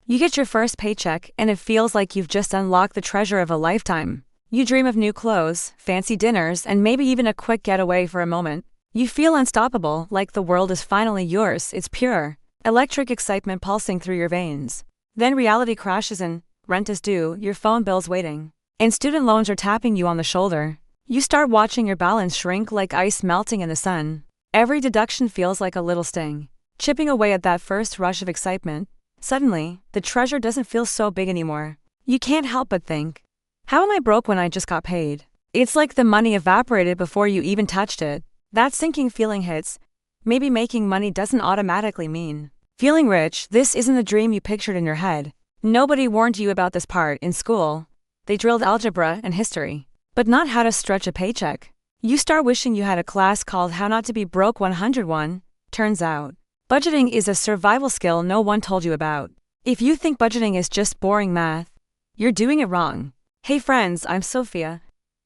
You get your first paycheck and it feels like you've just unlocked the treasure of a lifetime. You dream of new clothes, fancy dinners, and maybe even a quick getaway for a moment. You feel unstoppable, like the world is finally yours. It's pure, electric excitement pulsing through your veins. Then reality crashes in, rent is due, your phone bill's waiting, and student loans are tapping you on the shoulder. You start watching your balance shrink like ice melting in the sun. Every deduction feels like a little sting, chipping away at that first rush of excitement. Suddenly, the treasure doesn't feel so big anymore. You can't help but think, how am I broke when I just got paid? It's like the money evaporated before you even touched it. That sinking feeling hits. Maybe making money doesn't automatically mean feeling rich. This isn't the dream you pictured in your head. Nobody warned you about this part in school. They drilled algebra and history, but not how to stretch a paycheck. You start wishing you had a class called How Not to Be Broke 101. Turns out, budgeting is a survival skill no one told you about. If you think budgeting is just boring math, you're doing it wrong. Hey friends, I'm Sophia.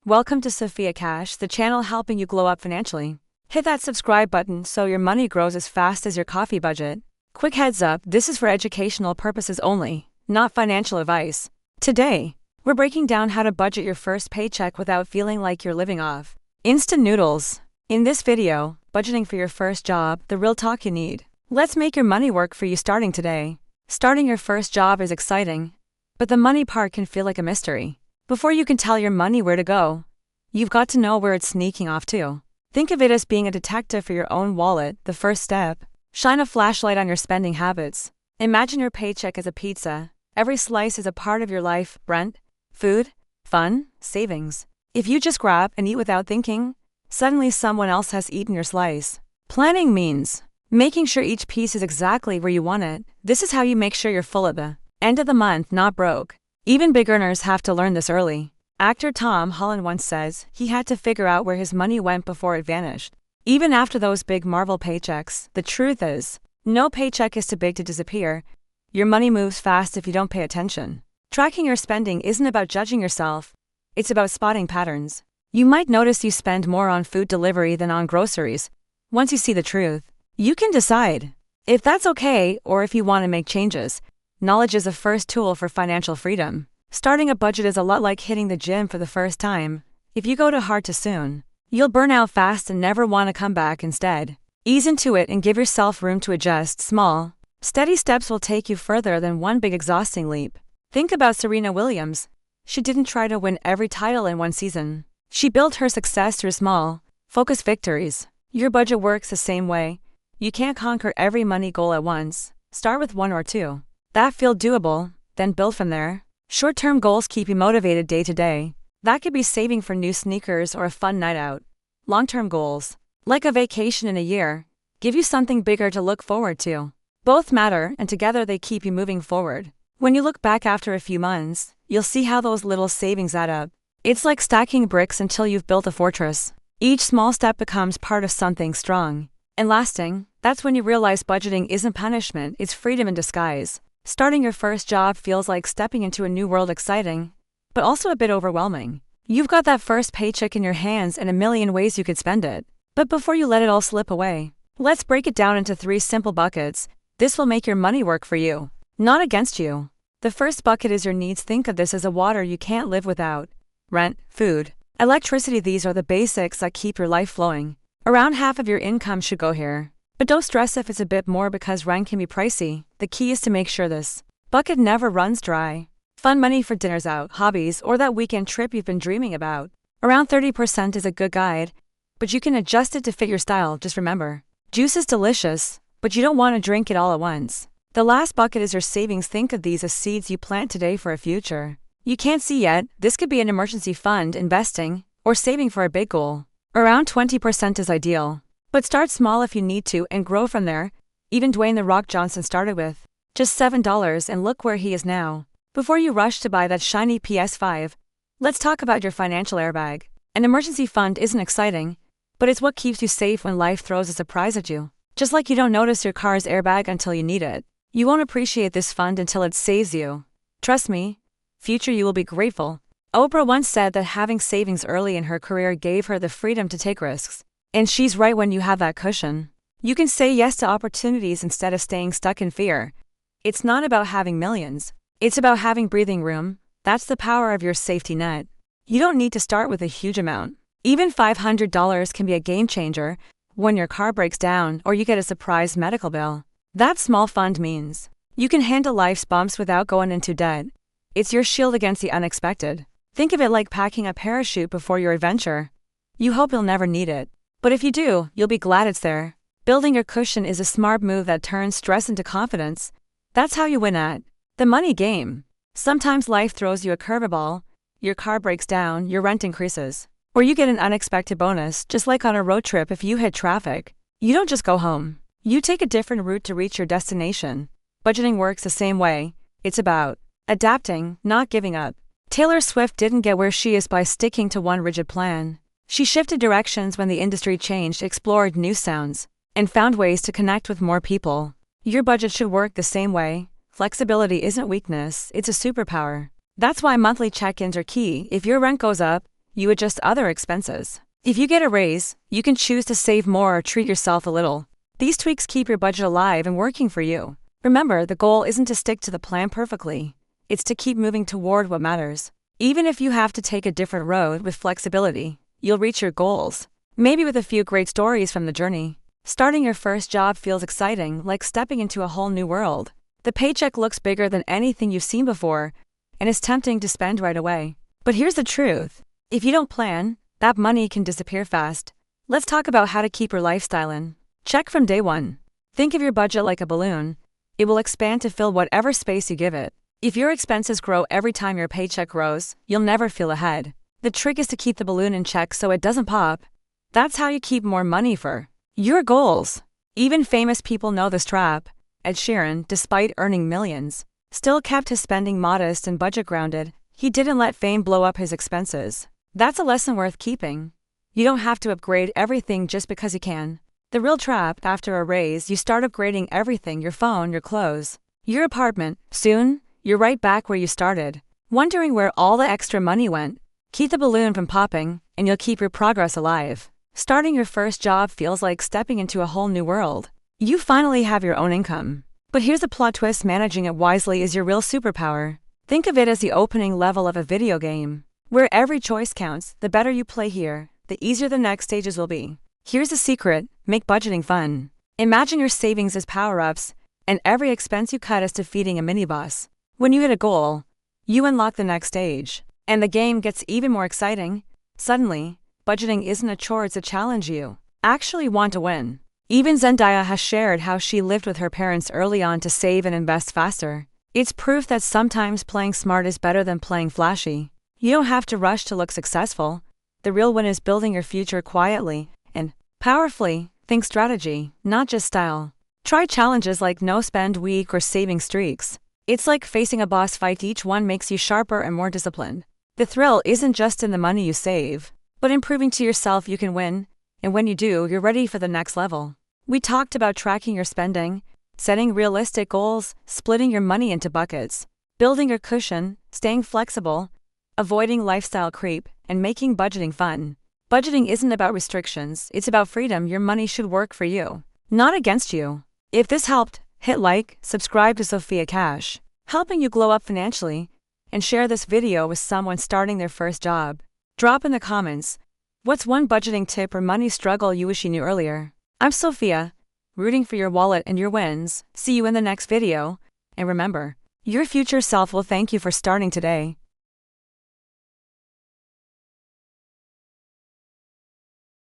Welcome to Sophia Cash, the channel helping you glow up financially. Hit that subscribe button so your money grows as fast as your coffee budget. Quick heads up, this is for educational purposes only, not financial advice. Today, we're breaking down how to budget your first paycheck without feeling like you're living off instant noodles. In this video, budgeting for your first job, the real talk you need. Let's make your money work for you starting today. Starting your first job is exciting, but the money part can feel like a mystery. Before you can tell your money where to go, you've got to know where it's sneaking off to. Think of it as being a detective for your own wallet. The first step, shine a flashlight on your spending habits. Imagine your paycheck as a pizza. Every slice is a part of your life: rent, food, fun, savings. If you just grab and eat without thinking, suddenly someone else has eaten your slice. Planning means making sure each piece is exactly where you want it. This is how you make sure you're full at the end of the month, not broke. Even big earners have to learn this early. Actor Tom Holland once says he had to figure out where his money went before it vanished. Even after those big Marvel paychecks, the truth is, no paycheck is too big to disappear. Your money moves fast if you don't pay attention. Tracking your spending isn't about judging yourself. It's about spotting patterns. You might notice you spend more on food delivery than on groceries. Once you see the truth, you can decide if that's okay or if you want to make changes. Knowledge is the first tool for financial freedom. Starting a budget is a lot like hitting the gym for the first time. If you go too hard too soon, you'll burn out fast and never want to come back. Instead, ease into it and give yourself room to adjust. Small, steady steps will take you further than one big exhausting leap. Think about Serena Williams. She didn't try to win every title in one season. She built her success through small, focused victories. Your budget works the same way. You can't conquer every money goal at once. Start with one or two that feel doable, then build from there. Short-term goals keep you motivated day to day. That could be saving for new sneakers or a fun night out. Long-term goals, like a vacation in a year, give you something bigger to look forward to. Both matter, and together they keep you moving forward. When you look back after a few months, you'll see how those little savings add up. It's like stacking bricks until you've built a fortress. Each small step becomes part of something strong and lasting. That's when you realize budgeting isn't punishment, it's freedom in disguise. Starting your first job feels like stepping into a new world, exciting, but also a bit overwhelming. You've got that first paycheck in your hands and a million ways you could spend it. But before you let it all slip away, let's break it down into 3 simple buckets. This will make your money work for you, not against you. The first bucket is your needs. Think of this as a water you can't live without. Rent, food, electricity. These are the basics that keep your life flowing. Around half of your income should go here. But don't stress if it's a bit more because rent can be pricey. The key is to make sure this bucket never runs dry. Fun money for dinners out, hobbies, or that weekend trip you've been dreaming about. Around 30% is a good guide, but you can adjust it to fit your style. Just remember, juice is delicious, but you don't want to drink it all at once. The last bucket is your savings. Think of these as seeds you plant today for a future you can't see yet. This could be an emergency fund, investing, or saving for a big goal. Around 20% is ideal. But start small if you need to and grow from there. Even Dwayne "The Rock" Johnson started with just $7 and look where he is now. Before you rush to buy that shiny PS5, let's talk about your financial airbag. An emergency fund isn't exciting, but it's what keeps you safe when life throws a surprise at you. Just like you don't notice your car's airbag until you need it, you won't appreciate this fund until it saves you. Trust me, future you will be grateful. Oprah once said that having savings early in her career gave her the freedom to take risks. And she's right. When you have that cushion, you can say yes to opportunities instead of staying stuck in fear. It's not about having millions. It's about having breathing room. That's the power of your safety net. You don't need to start with a huge amount. Even $500 can be a game changer when your car breaks down or you get a surprise medical bill. That small fund means you can handle life's bumps without going into debt. It's your shield against the unexpected. Think of it like packing a parachute before your adventure. You hope you'll never need it, but if you do, you'll be glad it's there. Building your cushion is a smart move that turns stress into confidence. That's how you win at the money game. Sometimes life throws you a curveball. Your car breaks down, your rent increases, or you get an unexpected bonus, just like on a road trip. If you hit traffic, you don't just go home. You take a different route to reach your destination. Budgeting works the same way. It's about adapting, not giving up. Taylor Swift didn't get where she is by sticking to one rigid plan. She shifted directions when the industry changed, explored new sounds, and found ways to connect with more people. Your budget should work the same way. Flexibility isn't weakness, it's a superpower. That's why monthly check-ins are key. If your rent goes up, you adjust other expenses. If you get a raise, you can choose to save more or treat yourself a little. These tweaks keep your budget alive and working for you. Remember, the goal isn't to stick to the plan perfectly. It's to keep moving toward what matters. Even if you have to take a different road, with flexibility, you'll reach your goals. Maybe with a few great stories from the journey. Starting your first job feels exciting, like stepping into a whole new world. The paycheck looks bigger than anything you've seen before, and is tempting to spend right away. But here's the truth. If you don't plan, that money can disappear fast. Let's talk about how to keep your lifestyle in check from day one. Think of your budget like a balloon. It will expand to fill whatever space you give it. If your expenses grow every time your paycheck grows, you'll never feel ahead. The trick is to keep the balloon in check so it doesn't pop. That's how you keep more money for your goals. Even famous people know this trap. Ed Sheeran, despite earning millions, still kept his spending modest and budget grounded. He didn't let fame blow up his expenses. That's a lesson worth keeping. You don't have to upgrade everything just because you can. The real trap: after a raise, you start upgrading everything: your phone, your clothes, your apartment. Soon, you're right back where you started, wondering where all the extra money went. Keep the balloon from popping, and you'll keep your progress alive. Starting your first job feels like stepping into a whole new world. You finally have your own income. But here's the plot twist: managing it wisely is your real superpower. Think of it as the opening level of a video game, where every choice counts. The better you play here, the easier the next stages will be. Here's the secret: make budgeting fun. Imagine your savings as power-ups, and every expense you cut as defeating a mini-boss. When you hit a goal, you unlock the next stage, and the game gets even more exciting. Suddenly, budgeting isn't a chore, it's a challenge you actually want to win. Even Zendaya has shared how she lived with her parents early on to save and invest faster. It's proof that sometimes playing smart is better than playing flashy. You don't have to rush to look successful. The real win is building your future quietly and powerfully. Think strategy, not just style. Try challenges like no spend week or saving streaks. It's like facing a boss fight. Each one makes you sharper and more disciplined. The thrill isn't just in the money you save, but in proving to yourself you can win, and when you do, you're ready for the next level. We talked about tracking your spending, setting realistic goals, splitting your money into buckets, building your cushion, staying flexible, avoiding lifestyle creep, and making budgeting fun. Budgeting isn't about restrictions, it's about freedom. Your money should work for you, not against you. If this helped, hit like, subscribe to Sophia Cash, helping you glow up financially, and share this video with someone starting their first job. Drop in the comments, what's one budgeting tip or money struggle you wish you knew earlier? I'm Sophia, rooting for your wallet and your wins. See you in the next video, and remember, your future self will thank you for starting today.